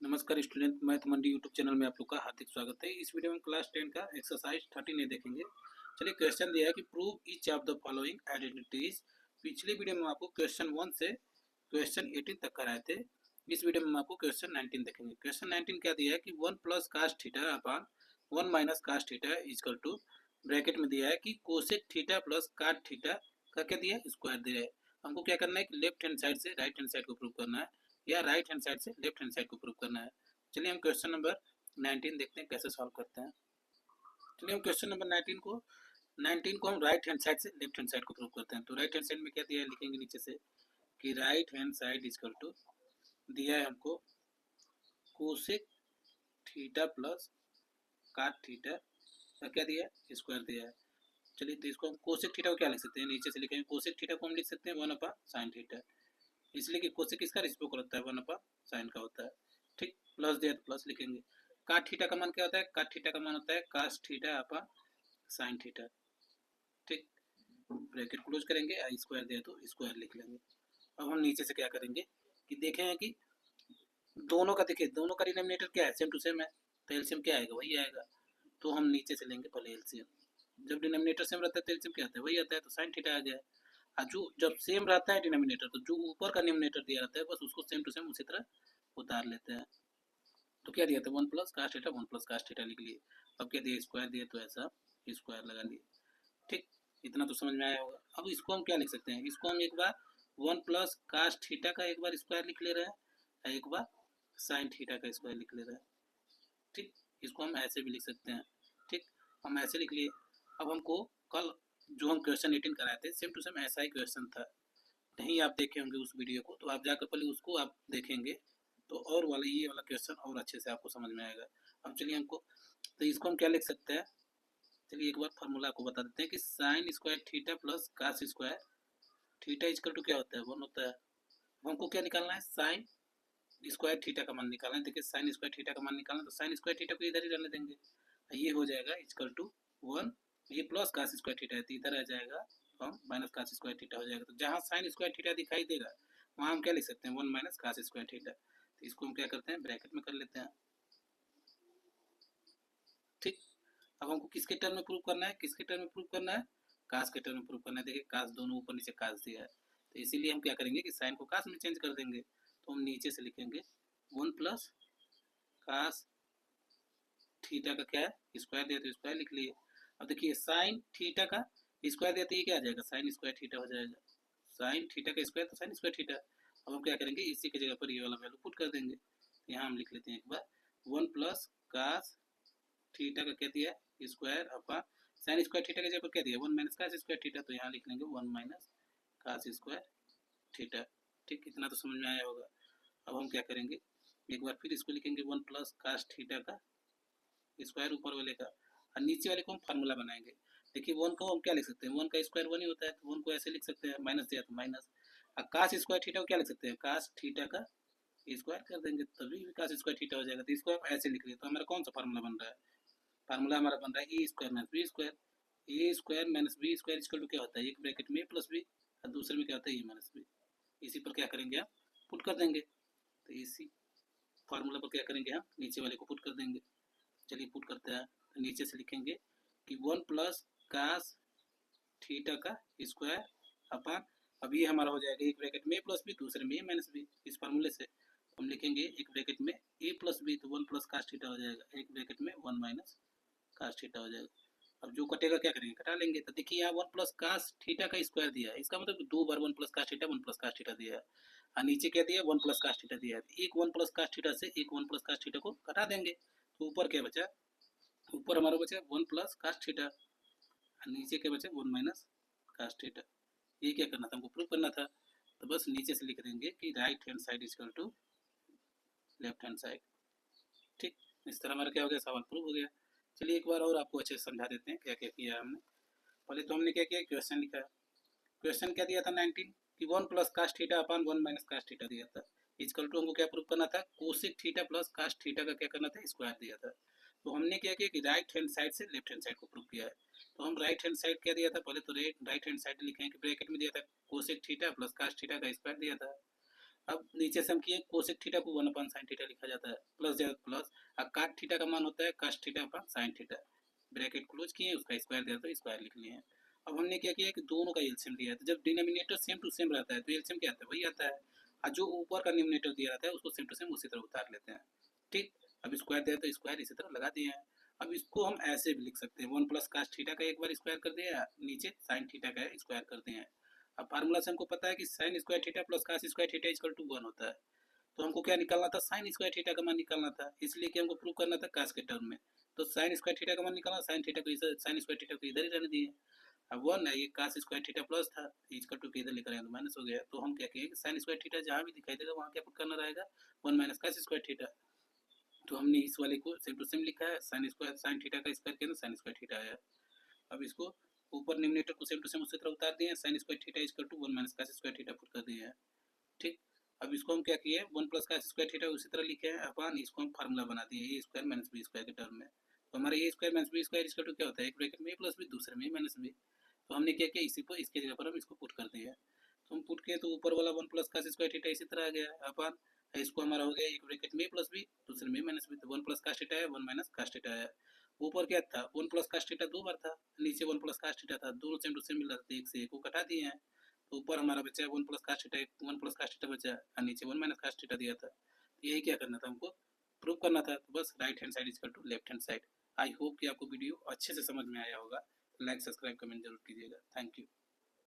नमस्कार student, math मंडी YouTube channel में आप लोग का हार्दिक स्वागत है। इस वीडियो में क्लास 10 का एक्सरसाइज 13 देखेंगे। चलिए, क्वेश्चन दिया है कि prove each of the following identities. पिछली वीडियो में आपको क्वेश्चन 1 से क्वेश्चन 18 तक कराए थे। इस वीडियो में हम आपको क्वेश्चन 19 देखेंगे। क्वेश्चन 19 क्या दिया है कि 1 plus cos theta upon 1 minus cos theta is equal to, bracket में दिया है कि cosec theta plus cot theta का क्या दिया है, स्क्वायर दिया है। हमको क्या करना है कि लेफ्ट हैंड साइड से राइट हैंड साइड को प्रूव करना है या राइट हैंड साइड से लेफ्ट हैंड साइड को प्रूव करना है। चलिए हम क्वेश्चन नंबर 19 देखते हैं कैसे सॉल्व करते हैं। चलिए हम क्वेश्चन नंबर 19 को हम राइट हैंड साइड से लेफ्ट हैंड साइड को प्रूव करते हैं। तो राइट हैंड साइड में क्या दिया है, लिखेंगे नीचे से कि right hand side is equal to दिया है हमको cosec theta plus cot theta का क्या दिया है, स्क्वायर दिया है। चलिए, तो इसको हम कोसेक थीटा को क्या लिख सकते हैं, नीचे से लिखेंगे कोसेक थीटा को हम लिख सकते हैं 1 अपॉन साइन थीटा, इसलिए कि कोसेक किसका रेसिप्रोकल होता है, 1 अपॉन साइन का होता है। ठीक, प्लस दिया तो प्लस लिखेंगे। काट थीटा का मान क्या होता है, काट थीटा का मान होता है cos theta upon sine theta. ठीक, ब्रैकेट क्लोज करेंगे, आई स्क्वायर दिया तो स्क्वायर लिख लेंगे। अब हम नीचे से क्या करेंगे कि देखेंगे कि दोनों का, देखिए दोनों का डिनोमिनेटर क्या है, सेम टू सेम है, तो एलसीएम क्या आएगा, वही आएगा। तो हम नीचे से लेंगे पहले एलसीएम। जब डिनोमिनेटर सेम रहता है तो एलसीएम क्या आता है, वही आता है, तो साइन थीटा आ गया। और जो जब सेम रहता है डिनोमिनेटर, तो जो ऊपर का डिनोमिनेटर दिया रहता है बस उसको सेम टू सेम उसी तरह उतार लेते हैं। तो क्या दिया था, 1 plus cos theta, 1 plus cos theta लिख लिए। अब क्या दिया, स्क्वायर दिया तो ऐसा स्क्वायर लगा लिए। ठीक, इतना तो समझ में आया होगा। अब इसको हम क्या लिख सकते हैं, इसको हम एक बार 1 प्लस कास थीटा का एक बार स्क्वायर लिख ले रहे हैं, एक बार साइन थीटा का स्क्वायर लिख ले रहे हैं। ठीक, इसको हम ऐसे भी लिख सकते हैं। ठीक, हम ऐसे लिख लिए। अब हमको कल जो हम क्वेश्चन 18 कराए थे, सेम टू सेम ऐसा ही क्वेश्चन था। नहीं आप देखे होंगे उस वीडियो को, तो आप जाकर पहले उसको आप देखेंगे तो और वाला ये वाला क्वेश्चन और अच्छे से आपको समझ में आएगा। अब चलिए हमको, तो इसको हम क्या लिख सकते हैं, चलिए एक बार फार्मूला को बता देते हैं कि sine square theta plus cos square theta is equal to क्या होता है, 1 होता है। हमको क्या निकालना है, साइन स्क्वायर थीटा का मान निकालना है। देखिए साइन स्क्वायर थीटा का मान निकालना है, तो साइन स्क्वायर थीटा को इधर ही रहने देंगे, ये हो जाएगा इजकल टू 1, ये प्लस कास स्क्वायर थीटा है तो इधर आ जाएगा, तो माइनस कास स्क्वायर थीटा हो जाएगा। तो जहाँ साइन स्क्वायर थीटा दिखाई देगा वहाँ हम क्या लिख सकते हैं, 1 माइनस कास स्क्वायर थीटा। तो इसको हम क्या करते हैं, ब्रैकेट में कर लेते हैं। ठीक, अब हमको किसके टर्म में प्रूव करना है, किसके टर्म में प्रूव करना है, कास के टर्म में प्रूव करना है। देखिए कास दोनों ऊपर नीचे कास दिया है, तो इसीलिए हम क्या करेंगे कि साइन को कास में चेंज कर देंगे। तो हम नीचे से लिखेंगे 1 प्लस कास थीटा का क्या है, स्क्वायर दिया तो स्क्वायर लिख लिए। अब देखिए साइन थीटा का स्क्वायर दिया तो ये क्या आ जाएगा, साइन स्क्वायर थीटा हो जाएगा। साइन थीटा का स्क्वायर तो साइन स्क्वायर थीटा। अब हम क्या करेंगे, इसी की जगह पर ये वाला वैल्यू पुट कर देंगे। तो यहाँ हम लिख लेते हैं एक बार 1 प्लस कास थीटा का क्या दिया है, square upon sine square theta की जगह पर क्या दिया, 1 माइनस कास स्क्वायर थीटा, तो यहाँ लिख लेंगे 1 माइनस कास स्क्वायर थीटा। ठीक, इतना तो समझ में आया होगा। अब हम क्या करेंगे, एक बार फिर इसको लिखेंगे 1 प्लस कास थीटा का स्क्वायर ऊपर वाले का, और नीचे वाले को हम फार्मूला बनाएंगे। देखिए 1 को हम क्या लिख सकते हैं, 1 का स्क्वायर 1 ही होता है, तो 1 को ऐसे लिख सकते हैं, माइनस दिया तो माइनस। और कास स्क्वायर थीटा को क्या लिख सकते हैं, कास थीटा का स्क्वायर कर देंगे तभी कास स्क्वायर थीटा हो जाएगा। तो इसको हम ऐसे लिख लिए, तो हमारा कौन सा फार्मूला बन रहा है, फार्मूला हमारा बन रहा है A square minus B square. A square minus B square equal to क्या होता है, एक ब्रैकेट में ए प्लस बी और दूसरे में क्या होता है ए माइनस बी। इसी पर क्या करेंगे, हम पुट कर देंगे। तो इसी फार्मूला पर क्या करेंगे, हम नीचे वाले को पुट कर देंगे। चलिए पुट करते हैं, तो नीचे से लिखेंगे कि 1 प्लस कास थीटा का स्क्वायर अपॉन, अब ये हमारा हो जाएगा एक ब्रैकेट में ए प्लस बी, दूसरे में ए माइनस बी। इस फार्मूले से हम लिखेंगे एक ब्रैकेट में ए प्लस बी, तो 1 प्लस कास थीटा हो जाएगा, एक ब्रैकेट में 1 माइनस कास थीटा हो जाएगा। अब जो कटेगा क्या करेंगे, कटा लेंगे। तो देखिए यहाँ 1 प्लस कास थीटा का स्क्वायर दिया है, इसका मतलब 2 बार 1 plus cos theta 1 plus cos theta दिया है, और नीचे क्या दिया है, 1 प्लस कास थीटा दिया है। एक 1 प्लस कास थीटा से एक 1 प्लस कास थीटा को कटा देंगे, तो ऊपर क्या बचा, ऊपर हमारा बचा 1 प्लस कास थीटा, और नीचे क्या बचा 1 माइनस कास थीटा। ये क्या करना था, हमको प्रूव करना था। तो बस नीचे से लिख देंगे कि right hand side is equal to left hand side. ठीक, इस तरह हमारा क्या हो गया, सवाल प्रूव हो गया। चलिए एक बार और आपको अच्छे से समझा देते हैं क्या क्या किया हमने। पहले तो हमने क्या किया, क्वेश्चन लिखा। क्वेश्चन क्या दिया था 19 कि 1 plus cos theta upon 1 minus cos theta दिया था, इक्वल टू हमको क्या प्रूव करना था, cosec theta plus cos theta का क्या करना था, स्क्वायर दिया था। तो हमने क्या किया कि राइट हैंड साइड से लेफ्ट हैंड साइड को प्रूव किया है। तो हम राइट हैंड साइड क्या दिया था, पहले तो राइट हैंड साइड लिखे हैं कि ब्रैकेट में दिया था cosec theta plus cos theta का स्क्वायर दिया था। अब नीचे से हम किए कोसेक थीटा को 1 अपॉन साइन थीटा लिखा जाता है, प्लस जाए प्लस, और काट थीटा का मान होता है cos theta upon sine theta, bracket close किए, उसका स्क्वायर दिया तो स्क्वायर लिख लिए हैं। अब हमने क्या किया कि दोनों का एलसीएम लिया है, तो जब डिनोमिनेटर सेम टू सेम रहता है तो एलसीएम क्या आता है, वही आता है, और जो ऊपर का न्यूमिनेटर दिया रहता है उसको सेम टू सेम उसी तरह उतार लेते हैं। ठीक, अब स्क्वायर दिया तो स्क्वायर इसी तरह लगा दिए हैं। अब इसको हम ऐसे भी लिख सकते हैं, 1 प्लस कास थीटा का एक बार स्क्वायर कर दिया, नीचे साइन थीटा का स्क्वायर कर दिए हैं। अब फार्मूला से हमको पता है कि sine square theta plus cos square theta equal to 1 होता है, तो हमको क्या निकालना था, साइन स्क्वायर थीटा का मान निकालना था, इसलिए कि हमको प्रूव करना था कास के टर्म में, तो साइन स्क्वायर थीटा का मान निकालना, साइन थीटा को इधर, साइन स्क्वायर थीटा को इधर ही रहने दिए। अब 1 है, ये कास स्क्वायर थीटा प्लस था, इक्वल टू के इधर लेकर आए तो माइनस हो गया, तो हम क्या कहेंगे साइन स्क्वायर थीटा जहाँ भी दिखाई देगा वहाँ क्या पुट करना रहेगा, 1 माइनस कास स्क्वायर थीटा। तो हमने इस वाले को सेम टू सेम लिखा है, साइन स्क्वायर साइन थीटा का स्क्वायर किया तो साइन स्क्वायर थीटा आया। अब इसको ऊपर न्यूमिनेटर को सेम टू सेम उसी तरह उतार दिए, sine square theta equal to 1 minus cos square theta put कर दिए हैं। ठीक, अब इसको हम क्या किए, 1 प्लस का स्क्वायर थीटा उसी तरह लिखे हैं, अपन इसको हम फार्मूला बना दिए ए स्क्वायर माइनस बी स्क्वायर के टर्म में, तो हमारे ए स्क्वायर माइनस बी स्क्वायर इसका क्या होता है, एक ब्रैकेट में ए प्लस बी, दूसरे में माइनस बी, तो हमने क्या किया इसी को इसके जगह पर हम इसको पुट कर दिए, तो हम पुट किए तो ऊपर वाला 1 प्लस का स्क्वायर थीटा इसी तरह आ गया, अपन इसको हमारा हो गया एक ब्रैकेट में ए प्लस बी, दूसरे में माइनस बी, तो 1 प्लस कास थीटा है, 1 माइनस कास थीटा है। ऊपर क्या था, 1 प्लस कास थीटा दो बार था, नीचे 1 प्लस कास थीटा था, दोनों सेम टू सेम मिल रहा था, एक से एक को कटा दिए हैं, तो ऊपर हमारा बचा 1 plus cos theta, 1 plus cos theta बचा, और नीचे 1 माइनस कास थीटा दिया था, तो यही क्या करना था हमको, प्रूव करना था, तो बस right hand side equal to left hand side. I hope कि आपको वीडियो अच्छे से समझ में आया होगा, लाइक सब्सक्राइब कमेंट जरूर कीजिएगा, थैंक यू।